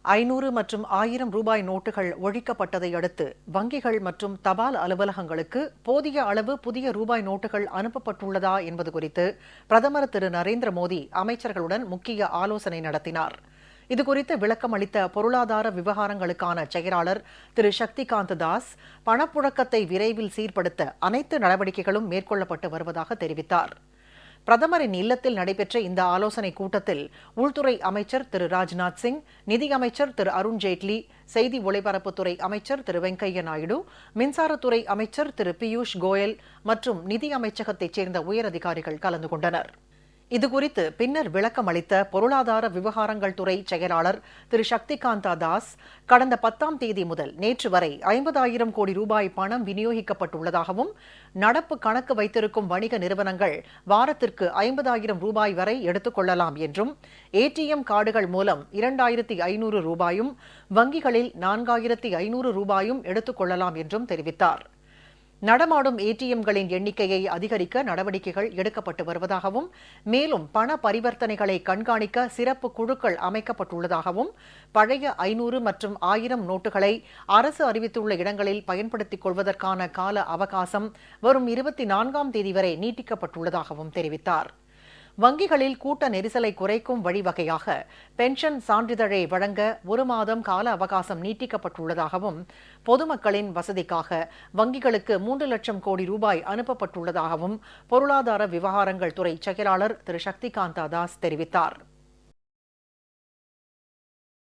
500 மற்றும் 1000 ரூபாய் நோட்டுகள் ஒழிக்கப்பட்டதை அடுத்து வங்கிகள் மற்றும் தபால் அலுவலகங்களுக்கு போதிய அளவு புதிய ரூபாய் நோட்டுகள் அனுப்பப்பட்டுள்ளதா என்பது குறித்து பிரதமர் திரு நரேந்திர மோடி அமைச்சர்களுடன் முக்கிய ஆலோசனை நடத்தினார். இதுகுறித்து விளக்கம் அளித்த பொருளாதார விவகாரங்களுக்கான செயலாளர் திரு சக்திகாந்த தாஸ், பணப்புழக்கத்தை விரைவில் சீர்படுத்த அனைத்து நடவடிக்கைகளும் மேற்கொள்ளப்பட்டு வருவதாக தெரிவித்தார். பிரதமரின் இல்லத்தில் நடைபெற்ற இந்த ஆலோசனைக் கூட்டத்தில் உள்துறை அமைச்சர் திரு ராஜ்நாத் சிங், நிதியமைச்சர் திரு அருண்ஜேட்லி, செய்தி ஒலிபரப்புத்துறை அமைச்சர் திரு வெங்கையா நாயுடு, மின்சாரத்துறை அமைச்சர் திரு பியூஷ் கோயல் மற்றும் நிதி அமைச்சகத்தைச் சேர்ந்த உயரதிகாரிகள் கலந்து கொண்டனர். இதுகுறித்து பின்னர் விளக்கம் அளித்த பொருளாதார விவகாரங்கள் துறை செயலாளர் திரு சக்திகாந்தா தாஸ், கடந்த 10ஆம் தேதி முதல் நேற்று வரை 50,000 கோடி ரூபாய் பணம் விநியோகிக்கப்பட்டுள்ளதாகவும், நடப்பு கணக்கு வைத்திருக்கும் வணிக நிறுவனங்கள் வாரத்திற்கு 50,000 ரூபாய் வரை எடுத்துக் கொள்ளலாம் என்றும், ஏடிஎம் கார்டுகள் மூலம் 2,500 ரூபாயும், வங்கிகளில் 4,500 ரூபாயும் எடுத்துக் கொள்ளலாம் என்றும் தெரிவித்தார். நடமாடும் ஏடிஎம்களின் எண்ணிக்கையை அதிகரிக்க நடவடிக்கைகள் எடுக்கப்பட்டு வருவதாகவும், மேலும் பண பரிவர்த்தனைகளை கண்காணிக்க சிறப்பு குழுக்கள் அமைக்கப்பட்டுள்ளதாகவும், பழைய 500 மற்றும் 1000 நோட்டுகளை அரசு அறிவித்துள்ள இடங்களில் பயன்படுத்திக் கொள்வதற்கான கால அவகாசம் வரும் 24ஆம் தேதி வரை நீட்டிக்கப்பட்டுள்ளதாகவும் தெரிவித்தார். வங்கிகளில் கூட்ட நெரிசலை குறைக்கும் வழிவகையாக பென்ஷன் சான்றிதழை வழங்க 1 மாதம் கால அவகாசம் நீட்டிக்கப்பட்டுள்ளதாகவும், பொதுமக்களின் வசதிக்காக வங்கிகளுக்கு 3 லட்சம் கோடி ரூபாய் அனுப்பப்பட்டுள்ளதாகவும் பொருளாதார விவகாரங்கள் துறை செயலாளர் திரு சக்திகாந்தா தாஸ் தெரிவித்தார்.